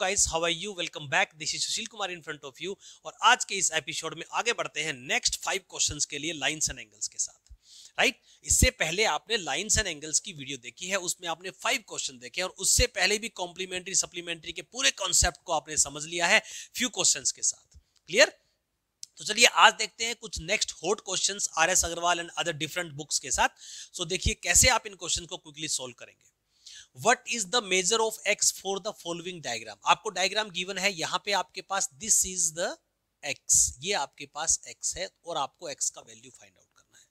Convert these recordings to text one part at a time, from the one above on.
Guys, how are you? Welcome back. This is Sushil Kumar in front of you. और आज के इस एपिसोड में आगे बढ़ते हैं नेक्स्ट 5 क्वेश्चंस के लिए लाइंस एंड एंगल्स के साथ। राइट, इससे पहले आपने लाइंस एंड एंगल्स की वीडियो देखी है, उसमें आपने 5 क्वेश्चन देखे और उससे पहले भी कॉम्प्लीमेंट्री सप्लीमेंट्री के पूरे कॉन्सेप्ट को आपने समझ लिया है फ्यू क्वेश्चंस के साथ। क्लियर? तो चलिए आज देखते हैं कुछ next hot questions R S. Agarwal and other different books के साथ। सो देखिए कैसे आप इन क्वेश्चन को क्विकली सोल्व करेंगे। What is the measure of x for the following diagram? आपको डायग्राम गिवन है, यहाँ पे आपके पास this is the x, ये आपके पास x है और आपको x का वैल्यू फाइंड आउट करना है।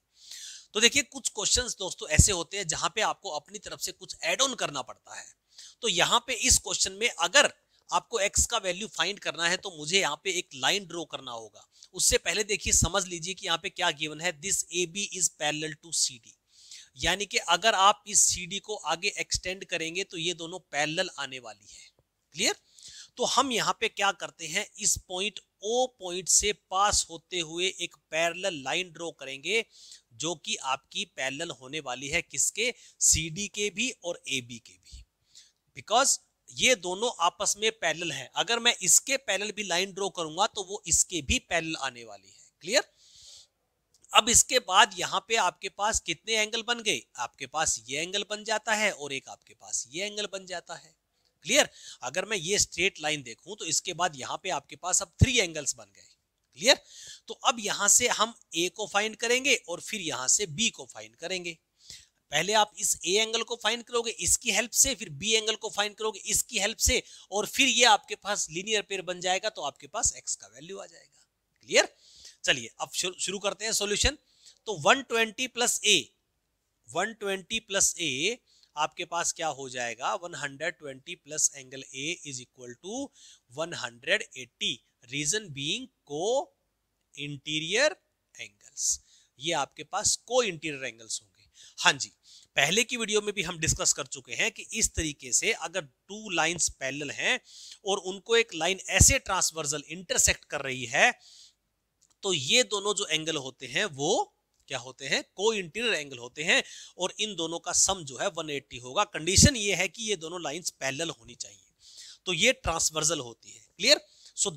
तो देखिए कुछ क्वेश्चंस दोस्तों ऐसे होते हैं जहां पे आपको अपनी तरफ से कुछ एड ऑन करना पड़ता है। तो यहाँ पे इस क्वेश्चन में अगर आपको x का वैल्यू फाइंड करना है तो मुझे यहाँ पे एक लाइन ड्रॉ करना होगा। उससे पहले देखिए समझ लीजिए कि यहाँ पे क्या गिवन है, this AB is parallel to CD, यानी कि अगर आप इस CD को आगे एक्सटेंड करेंगे तो ये दोनों पैरेलल आने वाली है। क्लियर? तो हम यहाँ पे क्या करते हैं, इस पॉइंट O पॉइंट से पास होते हुए एक पैरेलल लाइन ड्रॉ करेंगे जो कि आपकी पैरेलल होने वाली है किसके, CD के भी और AB के भी, बिकॉज ये दोनों आपस में पैरेलल है। अगर मैं इसके पैरेलल भी लाइन ड्रॉ करूंगा तो वो इसके भी पैरेलल आने वाली है। क्लियर? अब इसके बाद यहाँ पे आपके पास कितने एंगल बन गए, आपके पास ये एंगल बन जाता है और एक आपके पास ये एंगल बन जाता है। क्लियर? अगर मैं ये स्ट्रेट लाइन देखूं तो इसके बाद यहाँ पे आपके पास अब 3 एंगल्स बन गए। क्लियर? तो अब यहाँ से हम A को फाइंड करेंगे और फिर यहाँ से B को फाइंड करेंगे। पहले आप इस A एंगल को फाइंड करोगे इसकी हेल्प से, फिर B एंगल को फाइंड करोगे इसकी हेल्प से, और फिर ये आपके पास लीनियर पेयर बन जाएगा तो आपके पास x का वैल्यू आ जाएगा। क्लियर? चलिए अब शुरू करते हैं सॉल्यूशन। तो 120 प्लस A, 120 प्लस A आपके पास क्या हो जाएगा, 120 plus angle A is equal to 180, reason being co interior angles. ये आपके पास को इंटीरियर एंगल्स होंगे। हाँ जी, पहले की वीडियो में भी हम डिस्कस कर चुके हैं कि इस तरीके से अगर 2 लाइंस पैरेलल हैं और उनको एक लाइन ऐसे ट्रांसवर्सल इंटरसेक्ट कर रही है तो ये दोनों जो एंगल होते हैं वो क्या होते हैं, को इंटीरियर एंगल होते हैं, और इन दोनों का सम जो है 180 होगा। कंडीशन ये है कि ये दोनों लाइंस पैरेलल होनी चाहिए, तो ये ट्रांसवर्सल होती है। क्लियर? सो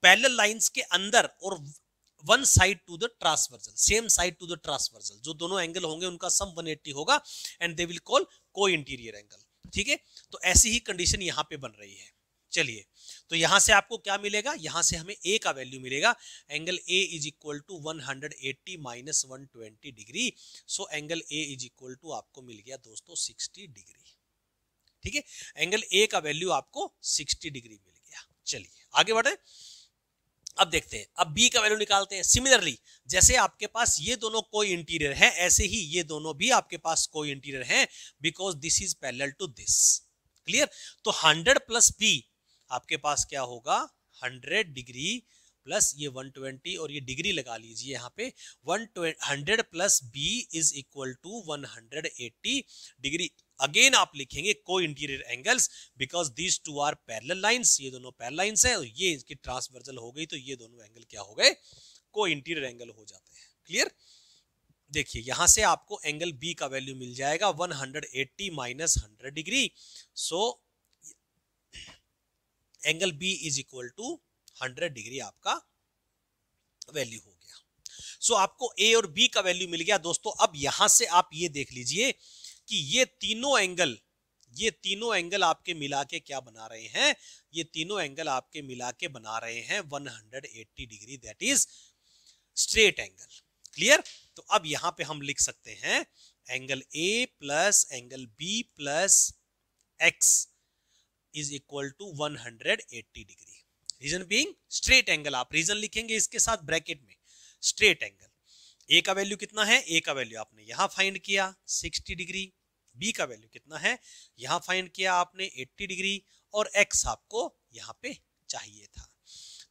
पैरेलल लाइंस के अंदर और one side to the transversal, same side to the transversal, जो दोनों एंगल होंगे उनका सम 180 होगा and they will call co interior angle. ठीक है, तो ऐसी ही कंडीशन यहां पे बन रही है। चलिए, तो यहां से आपको क्या मिलेगा, यहां से हमें A का वैल्यू मिलेगा, angle A is equal to 180 minus 120 degree. So angle A is equal to आपको मिल गया दोस्तों 60 डिग्री। ठीक है, एंगल A का वैल्यू आपको 60 डिग्री मिल गया। चलिए आगे बढ़े, अब देखते हैं, अब B का वैल्यू निकालते हैं। सिमिलरली जैसे आपके पास ये दोनों को इंटीरियर है, ऐसे ही ये दोनों भी आपके पास को इंटीरियर है, because this is parallel to this. Clear? तो 100 प्लस B आपके पास क्या होगा, 100 डिग्री प्लस ये 120, और ये डिग्री लगा लीजिए यहाँ पे, 100 plus B is equal to 180 degree. Again आप लिखेंगे co interior angles because these two are parallel lines, ये दोनों पैरेलल लाइंस हैं और ये इसकी ट्रांसवर्सल हो गई तो ये दोनों एंगल क्या हो गए, को इंटीरियर एंगल हो जाते हैं। क्लियर? देखिए यहां से आपको एंगल B का वैल्यू मिल जाएगा 180 minus 100 degree. So angle B is equal to 100 degree आपका वैल्यू हो गया। सो आपको A और B का वैल्यू मिल गया दोस्तों। अब यहां से आप ये देख लीजिए कि ये तीनों एंगल आपके मिला के क्या बना रहे हैं, ये तीनों एंगल आपके मिला के बना रहे हैं 180 degree, that is straight angle. Clear? तो अब यहां पे हम लिख सकते हैं angle A plus angle B plus x is equal to 180 degree, reason being straight angle. आप रीजन लिखेंगे इसके साथ ब्रैकेट में, स्ट्रेट एंगल। A का वैल्यू कितना है, A का वैल्यू आपने यहां फाइंड किया 60 डिग्री, B का वैल्यू कितना है, यहां फाइंड किया आपने 80 डिग्री, और x आपको यहां पे चाहिए था।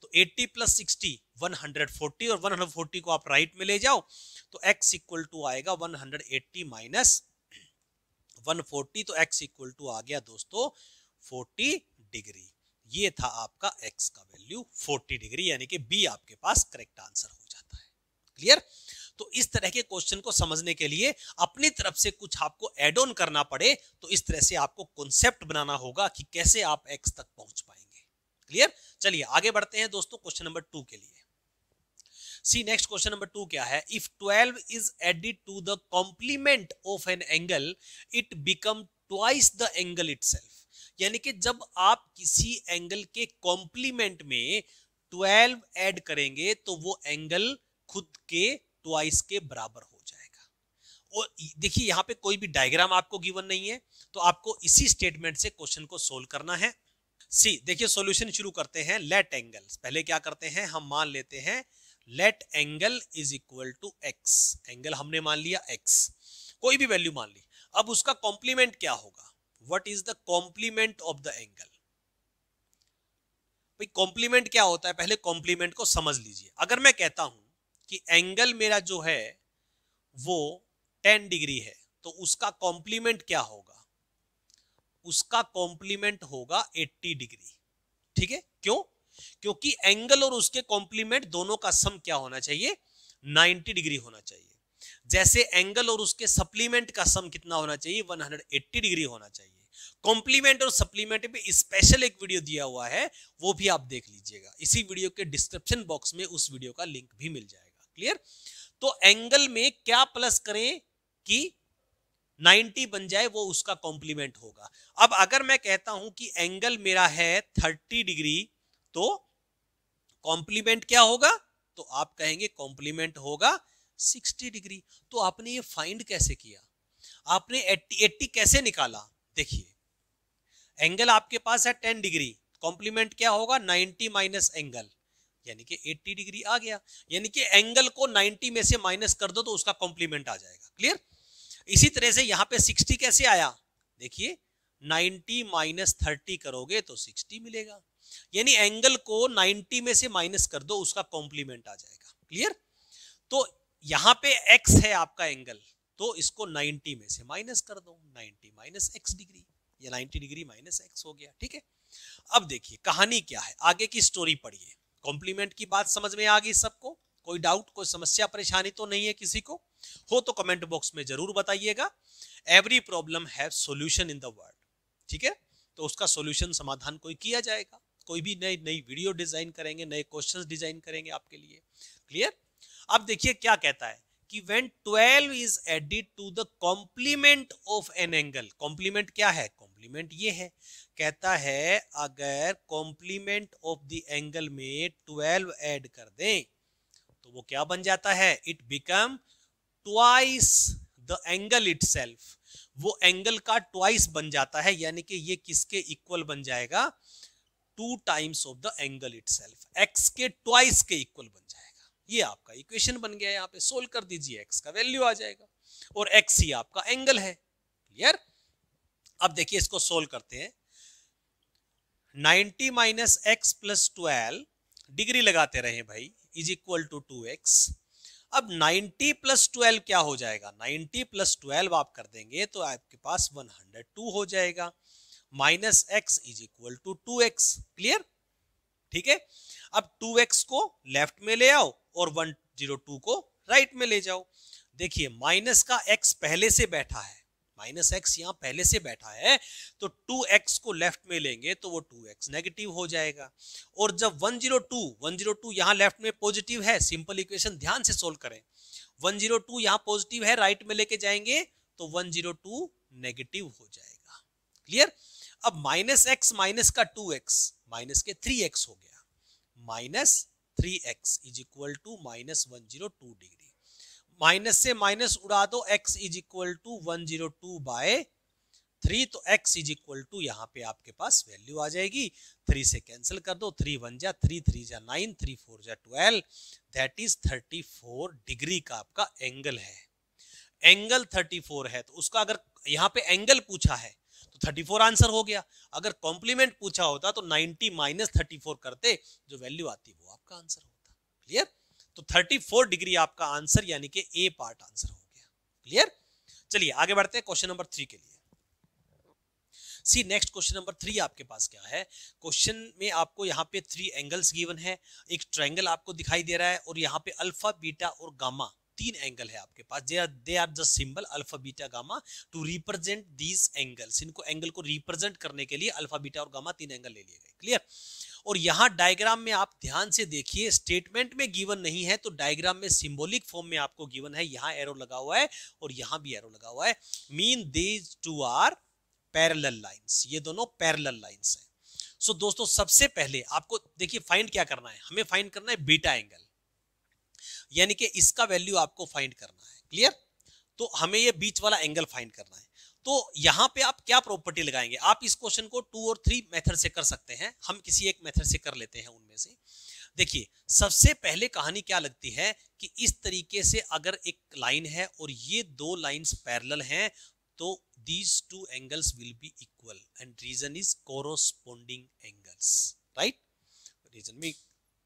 तो 80 प्लस 60 140, और 140 को आप राइट में ले जाओ तो x इक्वल टू आएगा 180 माइनस 140, तो x इक्वल टू आ गया दोस्तों 40 डिग्री। ये था आपका x का वैल्यू 40 डिग्री, यानी कि B आपके पास करेक्ट आंसर हो जाता है। क्लियर? तो इस तरह के क्वेश्चन को समझने के लिए अपनी तरफ से कुछ आपको एड ऑन करना पड़े तो इस तरह से आपको कॉन्सेप्ट बनाना होगा कि कैसे आप x तक पहुंच पाएंगे। क्लियर। चलिए आगे बढ़ते हैं दोस्तों क्वेश्चन नंबर 2 के लिए। सी नेक्स्ट क्वेश्चन नंबर 2 क्या है, if 12 is added to the complement of an angle it become twice the angle itself. यानी कि जब आप किसी एंगल के कॉम्प्लीमेंट में 12 ऐड करेंगे तो वो एंगल खुद के ट्वाइस के बराबर हो जाएगा। और देखिए यहां पे कोई भी डायग्राम आपको गिवन नहीं है, तो आपको इसी स्टेटमेंट से क्वेश्चन को सोल्व करना है। सी देखिए सॉल्यूशन शुरू करते हैं। लेट एंगल्स, पहले क्या करते हैं, हम मान लेते हैं let angle is equal to x. Angle हमने मान लिया एक्स, कोई भी वैल्यू मान ली। अब उसका कॉम्प्लीमेंट क्या होगा, what is the complement of the angle. भाई कॉम्प्लीमेंट क्या होता है, पहले कॉम्प्लीमेंट को समझ लीजिए। अगर मैं कहता हूं कि एंगल मेरा जो है वो 10 डिग्री है, तो उसका कॉम्प्लीमेंट क्या होगा, उसका कॉम्प्लीमेंट होगा 80 डिग्री। ठीक है, क्यों, क्योंकि एंगल और उसके कॉम्प्लीमेंट दोनों का सम क्या होना चाहिए, 90 डिग्री होना चाहिए। जैसे एंगल और उसके सप्लीमेंट का सम कितना होना चाहिए, 180 डिग्री होना चाहिए। कॉम्प्लीमेंट और सप्लीमेंट पे स्पेशल एक वीडियो दिया हुआ है, वो भी आप देख लीजिएगा। इसी वीडियो के डिस्क्रिप्शन बॉक्स में उस वीडियो का लिंक भी मिल जाएगा। क्लियर। तो एंगल में क्या प्लस करें कि 90 बन जाए, वो उसका कॉम्प्लीमेंट होगा। अब अगर मैं कहता हूं कि एंगल मेरा है 30 डिग्री, तो कॉम्प्लीमेंट क्या होगा, तो आप कहेंगे कॉम्प्लीमेंट होगा 60 डिग्री। तो आपने ये फाइंड कैसे किया, आपने 80 कैसे निकाला। देखिए एंगल आपके पास है 10 डिग्री, कॉम्प्लीमेंट क्या होगा 90 माइनस एंगल, यानी कि 80 डिग्री आ गया। यानी कि एंगल को 90 में से माइनस कर दो तो उसका कॉम्प्लीमेंट आ जाएगा। क्लियर। इसी तरह से यहां पे 60 कैसे आया, देखिए 90 माइनस 30 करोगे तो 60 मिलेगा। यानी एंगल को 90 में से माइनस कर दो, उसका कॉम्प्लीमेंट आ जाएगा। क्लियर। तो यहां पे x है आपका एंगल, तो इसको 90 में से माइनस कर दो, 90 माइनस x डिग्री, या 90 डिग्री माइनस x हो गया। ठीक है। अब देखिए कहानी क्या है, आगे की स्टोरी पढ़िए। कॉम्प्लीमेंट की बात समझ में आ गई सबको, कोई डाउट, कोई समस्या परेशानी तो नहीं है किसी को, हो तो कमेंट बॉक्स में जरूर बताइएगा। Every problem have solution in the world. ठीक है, तो उसका सॉल्यूशन समाधान कोई किया जाएगा, कोई भी नई नई वीडियो डिजाइन करेंगे, नए क्वेश्चंस डिजाइन करेंगे आपके लिए। क्लियर। अब देखिए क्या कहता है कि when 12 is added to the complement of an angle, complement क्या है, कॉम्प्लीमेंट ये है, कहता है अगर कॉम्प्लीमेंट ऑफ द एंगल में 12 ऐड कर दें तो वो क्या बन जाता है, it become twice the angle itself. वो एंगल का ट्वाइस बन जाता है, यानी कि ये किसके इक्वल बन जाएगा, 2 times of the angle itself, x के ट्वाइस के इक्वल बन जाएगा। ये आपका इक्वेशन बन गया, यहाँ पे सोल्व कर दीजिए, एक्स का वैल्यू आ जाएगा और एक्स ही आपका एंगल है। क्लियर। अब देखिए इसको सोल्व करते हैं। 90 माइनस एक्स प्लस 12 डिग्री लगाते रहे भाई, इज इक्वल टू 2x। अब 90 प्लस 12 क्या हो जाएगा, 90 प्लस 12 आप कर देंगे तो आपके पास 102 हो जाएगा, minus x is equal to 2x। Clear. ठीक है। अब 2x को लेफ्ट में ले आओ और 102 को राइट में ले जाओ। देखिए माइनस का x पहले से बैठा है, माइनस एक्स यहां पहले से बैठा है, तो 2x को लेफ्ट में लेंगे तो वो 2x नेगेटिव हो जाएगा। और जब 102 यहां लेफ्ट में पॉजिटिव है, सिंपल इक्वेशन ध्यान से सोल्व करें, 102 यहां पॉजिटिव है, राइट में लेके जाएंगे तो 102 नेगेटिव हो जाएगा। क्लियर। अब माइनस एक्स माइनस का 2x माइनस के 3x हो गया, minus 3x is equal to minus 102 degree. Minus से माइनस उड़ा दो, x is equal to 102 by 3, तो x इज इक्वल टू यहाँ पे आपके पास वैल्यू आ जाएगी, 3 से कैंसिल कर दो, 3 1 जा 3, 3 जा 9, 3 4 जा 12, दैट इज 34 डिग्री का आपका एंगल है। एंगल 34 है, तो उसका अगर यहाँ पे एंगल पूछा है तो 34 आंसर हो गया। अगर कॉम्प्लीमेंट पूछा होता तो 90 माइनस 34 करते, जो वैल्यू आती वो आपका आंसर होता। क्लियर। तो 34 डिग्री आपका आंसर, यानी कि ए पार्ट आंसर हो गया। क्लियर। चलिए आगे बढ़ते हैं क्वेश्चन नंबर 3 के लिए। सी नेक्स्ट क्वेश्चन नंबर 3 आपके पास क्या है, क्वेश्चन में आपको यहाँ पे 3 एंगल्स गिवन है, एक ट्रायंगल आपको दिखाई दे रहा है और यहाँ पे अल्फा बीटा और गामा 3 एंगल है आपके पास। They are the symbol alpha beta gamma to represent these angles. इनको एंगल को रिप्रेजेंट करने के लिए अल्फा बीटा और गामा 3 एंगल ले लिए गए। क्लियर। और यहां डायग्राम में आप ध्यान से देखिए, स्टेटमेंट में गिवन नहीं है तो डायग्राम में सिंबॉलिक फॉर्म में आपको गिवन है। यहां एरो लगा हुआ है और यहां भी एरो लगा हुआ है, mean these two are parallel lines, ये दोनों पैरेलल लाइंस हैं। सो दोस्तों सबसे पहले आपको देखिए फाइंड क्या करना है, हमें फाइंड करना है बीटा एंगल, यानी कि इसका वैल्यू आपको फाइंड करना है। क्लियर? तो हमें ये बीच वाला एंगल फाइंड करना है। तो यहां पे आप क्या प्रॉपर्टी लगाएंगे, आप इस क्वेश्चन को 2 और 3 मेथड से कर सकते हैं, हम किसी एक मेथड से कर लेते हैं उनमें से। देखिए सबसे पहले कहानी क्या लगती है कि इस तरीके से अगर एक लाइन है और ये दो लाइंस पैरेलल हैं तो these two angles will be equal and reason is corresponding angles, right? Reason में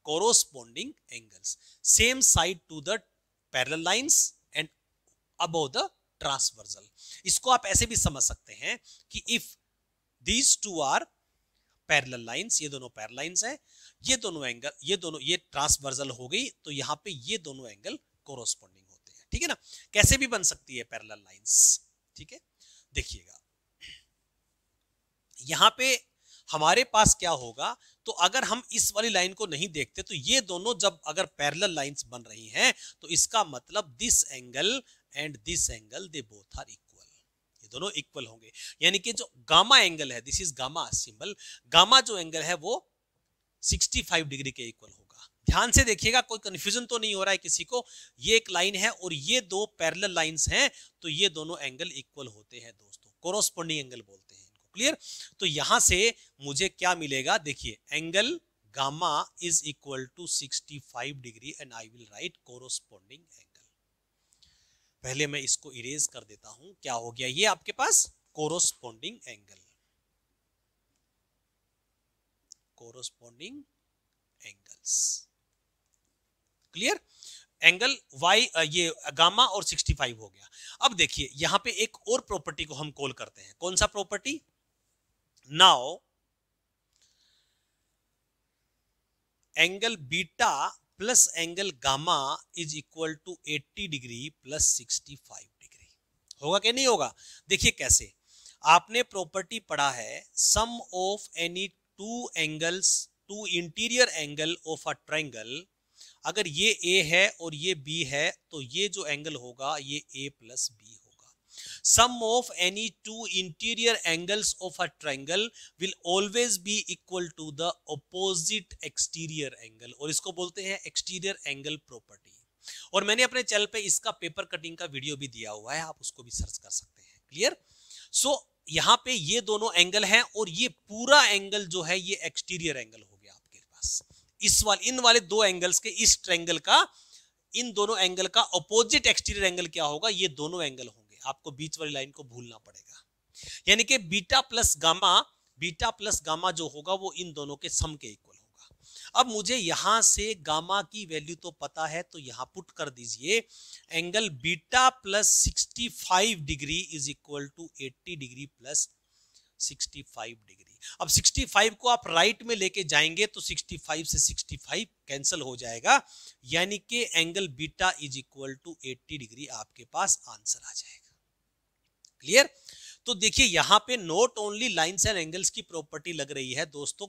corresponding angles, same side to the parallel lines and above the transversal। इसको आप ऐसे भी समझ सकते हैं कि if these two are parallel lines, ये दोनों पैरेलल लाइंस है, ये दोनों एंगल, ये ट्रांसवर्सल हो गई तो यहाँ पे ये दोनों एंगल कोरोस्पोंडिंग होते हैं। ठीक है ना? कैसे भी बन सकती है पैरेलल लाइंस। ठीक है, देखिएगा यहां पे हमारे पास क्या होगा, तो अगर हम इस वाली लाइन को नहीं देखते तो ये दोनों जब अगर पैरेलल लाइंस बन रही हैं तो इसका मतलब this angle and this angle they both are equal, ये दोनों इक्वल होंगे। यानी कि जो गामा एंगल है, this is gamma symbol, gamma जो एंगल है वो 65 डिग्री के इक्वल होगा। ध्यान से देखिएगा, कोई कंफ्यूजन तो नहीं हो रहा है किसी को। ये एक लाइन है और ये दो पैरेलल लाइंस हैं तो ये दोनों एंगल इक्वल होते हैं दोस्तों, कोरोस्पोंडिंग एंगल बोलते हैं इनको। क्लियर? तो यहां से मुझे क्या मिलेगा, देखिए angle gamma is equal to 65 degree and I will write corresponding angle. पहले मैं इसको इरेज कर देता हूं, क्या हो गया, ये आपके पास corresponding angle, corresponding angles. Clear? Angle Y ये गामा और 65 हो गया। अब देखिए यहां पे एक और प्रॉपर्टी को हम कॉल करते हैं, कौन सा property, now angle beta plus angle gamma is equal to 80 degree plus 65 degree. होगा कि नहीं होगा? देखिए कैसे, आपने प्रॉपर्टी पढ़ा है, sum of any two angles, two interior angle of a triangle, अगर ये ए है और ये बी है तो ये जो एंगल होगा ये ए प्लस बी होगा। Sum of any two interior angles of a triangle will always be equal to the opposite exterior angle, और इसको बोलते हैं एक्सटीरियर एंगल प्रॉपर्टी। और मैंने अपने चैनल पे इसका पेपर कटिंग का वीडियो भी दिया हुआ है, आप उसको भी सर्च कर सकते हैं। क्लियर? सो यहां पे ये दोनों एंगल हैं और ये पूरा एंगल जो है ये एक्सटीरियर एंगल हो गया आपके पास। इन वाले दो एंगल्स के, इस ट्रायंगल का, इन दोनों एंगल का ऑपोजिट एक्सटीरियर एंगल क्या होगा, ये दोनों एंगल होंगे। आपको बीच वाली लाइन को भूलना पड़ेगा, यानी कि बीटा प्लस गामा जो होगा वो इन दोनों के सम के इक्वल होगा। अब मुझे यहां से गामा की वैल्यू तो पता है तो यहां पुट कर दीजिए, angle beta plus 65 degree is equal to 80 degree plus 65 degree. अब 65 को आप राइट में लेके जाएंगे तो 65 से 65 कैंसिल हो जाएगा, यानी कि angle beta is equal to 80 degree आपके पास आंसर आ जाएगा। क्लियर? तो देखिए यहां पे not only lines and angles की प्रॉपर्टी लग रही है दोस्तों,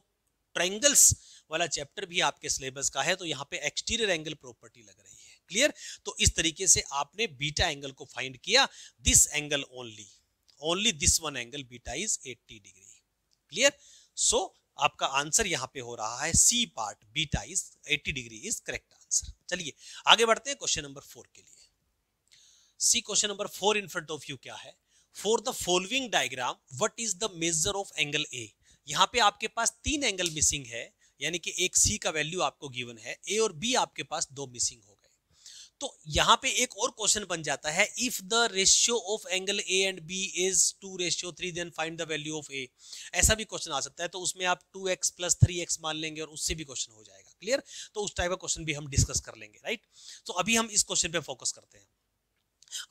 ट्रायंगल्स वाला चैप्टर भी आपके सिलेबस का है तो यहाँ पे एक्सटीरियर एंगल प्रॉपर्टी लग रही है। क्लियर? तो इस तरीके से आपने बीटा एंगल को फाइंड किया, this angle only this one angle beta is 80 degree. Clear? So आपका आंसर यहां पे हो रहा है C part, beta is 80 degree is correct answer. चलिए आगे बढ़ते हैं क्वेश्चन नंबर 4 के लिए। See question number 4 in front of you क्या है, for the following diagram what is the measure of angle A. यहां पे आपके पास 3 एंगल मिसिंग है, यानी कि एक सी का वैल्यू आपको गिवन है, ए और बी आपके पास 2 मिसिंग हो गए। तो यहां पे एक और क्वेश्चन बन जाता है, if the ratio of angle A and B is 2:3 then find the value of A. ऐसा भी क्वेश्चन आ सकता है, तो उसमें आप 2x प्लस 3x मान लेंगे और उससे भी क्वेश्चन हो जाएगा। क्लियर? तो उस टाइप का क्वेश्चन भी हम डिस्कस कर लेंगे। राइट? तो अभी हम इस क्वेश्चन पे फोकस करते हैं,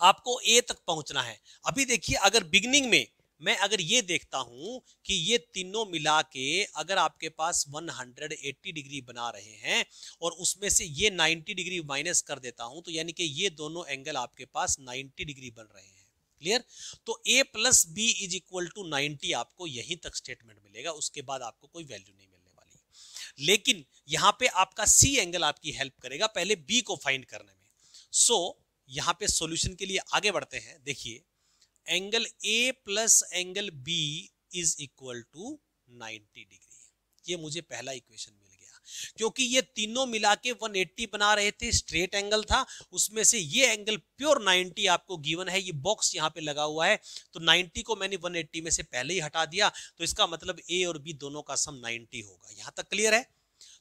आपको ए तक पहुंचना है। अभी देखिए अगर बिगिनिंग में मैं अगर ये देखता हूं कि ये तीनों मिला के अगर आपके पास 180 डिग्री बना रहे हैं और उसमें से ये 90 डिग्री माइनस कर देता हूं, तो यानी कि ये दोनों एंगल आपके पास 90 डिग्री बन रहे हैं। क्लियर? तो a plus B is equal to 90 आपको यहीं तक स्टेटमेंट मिलेगा, उसके बाद आपको कोई वैल्यू नहीं मिलने वाली। लेकिन यहां पे आपका सी एंगल आपकी हेल्प करेगा पहले बी को फाइंड करने में। सो यहां पे सॉल्यूशन के लिए आगे बढ़ते हैं। देखिए angle A plus angle B is equal to 90 degree. ये मुझे पहला इक्वेशन मिल गया, क्योंकि ये तीनों मिला के 180 बना रहे थे, स्ट्रेट एंगल था, उसमें से ये एंगल प्योर 90 आपको गिवन है, ये बॉक्स यहाँ पे लगा हुआ है, तो 90 को मैंने 180 में से पहले ही हटा दिया, तो इसका मतलब ए और बी दोनों का सम 90 होगा। यहां तक क्लियर है?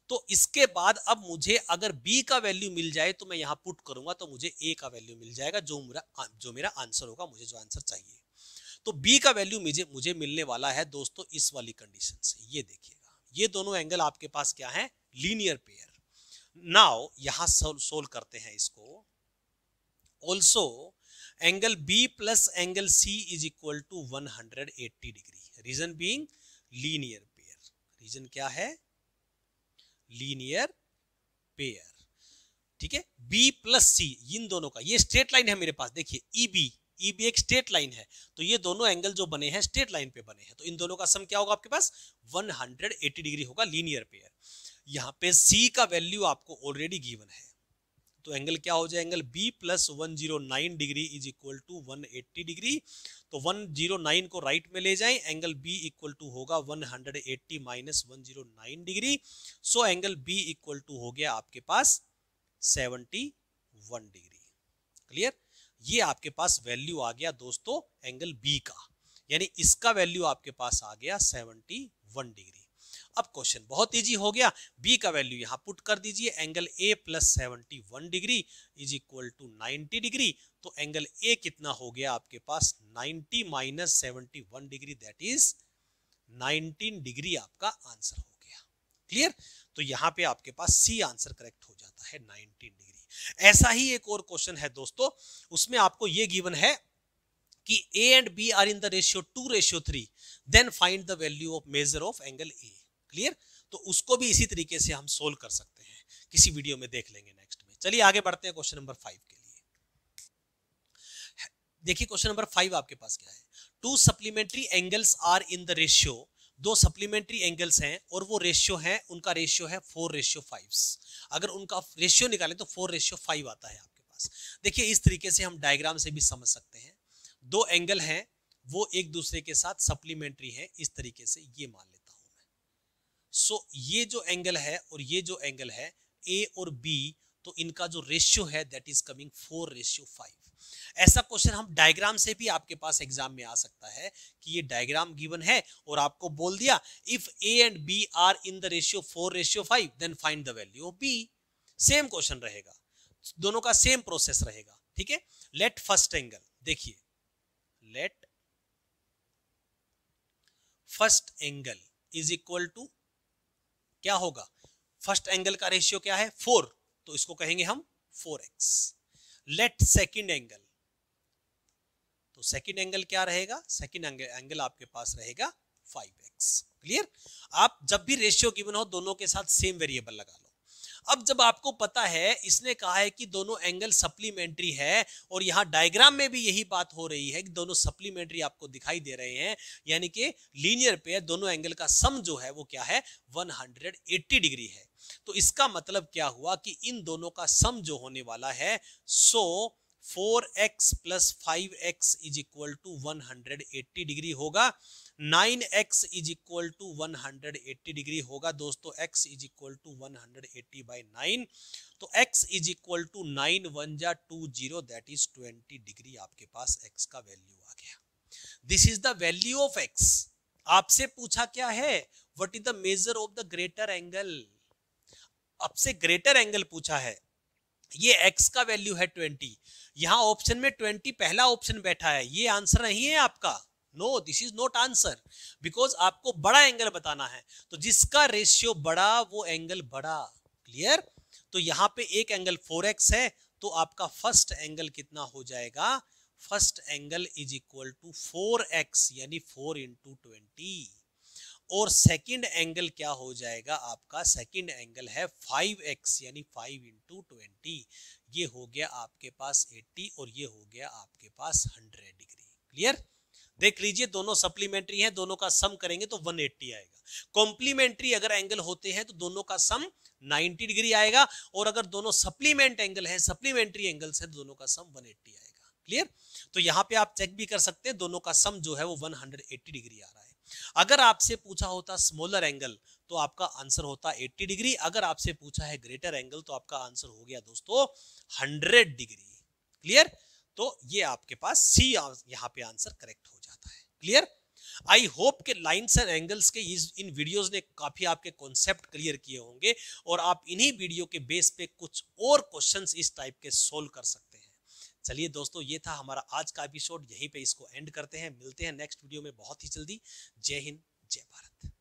तो इसके बाद अब मुझे अगर b का वैल्यू मिल जाए तो मैं यहां पुट करूंगा तो मुझे a का वैल्यू मिल जाएगा, जो मेरा आंसर होगा, मुझे जो आंसर चाहिए। तो b का वैल्यू मुझे मिलने वाला है दोस्तों इस वाली कंडीशन से। ये देखिएगा, ये दोनों एंगल आपके पास क्या है, लीनियर पेयर। नाउ यहां सोल्व करते हैं इसको। Also angle b plus angle c is equal to 180 degree. Reason being linear pair. Reason क्या है, लीनियर पेयर। ठीक है, B प्लस सी, इन दोनों का, ये स्ट्रेट लाइन है मेरे पास, देखिए EB एक स्ट्रेट लाइन है, तो ये दोनों एंगल जो बने हैं स्ट्रेट लाइन पे बने हैं, तो इन दोनों का सम क्या होगा आपके पास, 180 डिग्री होगा, लीनियर पेयर। यहाँ पे C का वैल्यू आपको ऑलरेडी गिवन है, तो एंगल क्या हो जाए, angle B plus 109 degree is equal to 180 degree. तो 109 को राइट में ले जाएं, एंगल B इक्वल टू होगा 180 minus 109 degree. So angle B equal to हो गया आपके पास 71 डिग्री। क्लियर? ये आपके पास वैल्यू आ गया दोस्तों एंगल B का, यानी इसका वैल्यू आपके पास आ गया 71 डिग्री। अब क्वेश्चन बहुत इजी हो गया, B का वैल्यू यहां पुट कर दीजिए, angle A plus 71 degree is equal to 90 degree. तो एंगल A कितना हो गया आपके पास, 90 minus 71 degree, that is 19 degree आपका आंसर हो गया। क्लियर? तो यहां पे आपके पास सी आंसर करेक्ट हो जाता है, 19 डिग्री। ऐसा ही एक और क्वेश्चन है दोस्तों, उसमें आपको ये गिवन है कि A and B are in the ratio 2:3, then find the value of measure of angle A। Clear? तो उसको भी इसी तरीके से हम सोल्व कर सकते हैं, किसी वीडियो में देख लेंगे नेक्स्ट में। चलिए आगे बढ़ते हैं क्वेश्चन नंबर 5 के लिए। देखिए क्वेश्चन नंबर 5 आपके पास क्या है, two supplementary angles are in the ratio, दो सप्लीमेंट्री एंगल्स हैं और वो रेशियो है, उनका रेशियो है 4:5। अगर उनका रेशियो निकालें तो 4:5 आता है आपके पास। देखिए इस तरीके से हम डायग्राम से भी समझ सकते हैं, दो एंगल हैं वो एक दूसरे के साथ सप्लीमेंट्री है, इस तरीके से ये मान लेता हूं मैं। सो ये जो एंगल है और ये जो एंगल है A और B, तो इनका जो रेशियो है दैट इज कमिंग 4:5। ऐसा क्वेश्चन हम डायग्राम से भी आपके पास एग्जाम में आ सकता है कि ये डायग्राम गिवन है और आपको बोल दिया if A and B are in the ratio 4:5 then find the value of B। Same question रहेगा, दोनों का सेम प्रोसेस रहेगा। ठीक है, लेट फर्स्ट एंगल, देखिए let first angle is equal to क्या होगा, फर्स्ट एंगल का रेशियो क्या है 4, तो इसको कहेंगे हम 4x। लेट सेकंड एंगल, तो सेकंड एंगल क्या रहेगा, सेकंड एंगल आपके पास रहेगा 5x। क्लियर? आप जब भी रेशियो गिवन हो दोनों के साथ सेम वेरिएबल लगा लो। अब जब आपको पता है, इसने कहा है कि दोनों एंगल सप्लीमेंट्री है और यहां डायग्राम में भी यही बात हो रही है कि दोनों सप्लीमेंट्री आपको दिखाई दे रहे हैं, यानी कि लीनियर पेयर, दोनों एंगल का सम जो है वो क्या है, 180 डिग्री है। तो इसका मतलब क्या हुआ कि इन दोनों का सम जो होने वाला है, so 4x plus 5x is equal to 180 degree होगा। 9x is equal to 180 degree होगा दोस्तों, x is equal to 180 by 9, तो x इज इक्वल टू 9 1 जा 20, दैट इज 20 डिग्री आपके पास x का वैल्यू आ गया। This is the value of x। आपसे पूछा क्या है, what is the measure of the greater angle. आपसे ग्रेटर एंगल पूछा है, ये x का वैल्यू है 20, यहां ऑप्शन में 20 पहला ऑप्शन बैठा है, ये आंसर नहीं है आपका। No, this is not answer, because आपको बड़ा एंगल बताना है, तो जिसका रेशियो बड़ा वो एंगल बड़ा। क्लियर? तो यहां पे एक एंगल 4x है, तो आपका फर्स्ट एंगल कितना हो जाएगा, first angle is equal to 4x यानी 4 इंटू 20, और सेकेंड एंगल क्या हो जाएगा आपका, सेकेंड एंगल है 5x यानी 5 इंटू 20, ये हो गया आपके पास 80 और ये हो गया आपके पास 100 डिग्री। क्लियर? देख लीजिए दोनों सप्लीमेंट्री हैं, दोनों का सम करेंगे तो 180 आएगा। कॉम्प्लीमेंट्री अगर एंगल होते हैं तो दोनों का सम 90 डिग्री आएगा, और अगर दोनों सप्लीमेंट एंगल है, सप्लीमेंट्री एंगल्स है, तो दोनों का सम 180 आएगा। क्लियर? तो यहां पे आप चेक भी कर सकते हैं, दोनों का सम जो है वो 180 डिग्री आ रहा है। अगर आपसे पूछा होता स्मॉलर एंगल तो आपका आंसर होता 80 डिग्री। अगर आपसे पूछा है ग्रेटर एंगल तो आपका आंसर हो गया दोस्तों 100 डिग्री। क्लियर? तो ये आपके पास सी यहां पे आंसर करेक्ट हो जाता है। क्लियर? आई होप के लाइंस एंड एंगल्स के इन वीडियोस ने काफी आपके कॉन्सेप्ट क्लियर किए होंगे, और आप इन्हीं वीडियो के बेस पे कुछ और क्वेश्चंस इस टाइप के सोल्व कर सकते हैं। चलिए दोस्तों, ये था हमारा आज का एपिसोड, यहीं पे इसको एंड करते हैं। मिलते हैं नेक्स्ट वीडियो में बहुत ही जल्दी। जय हिंद, जय भारत।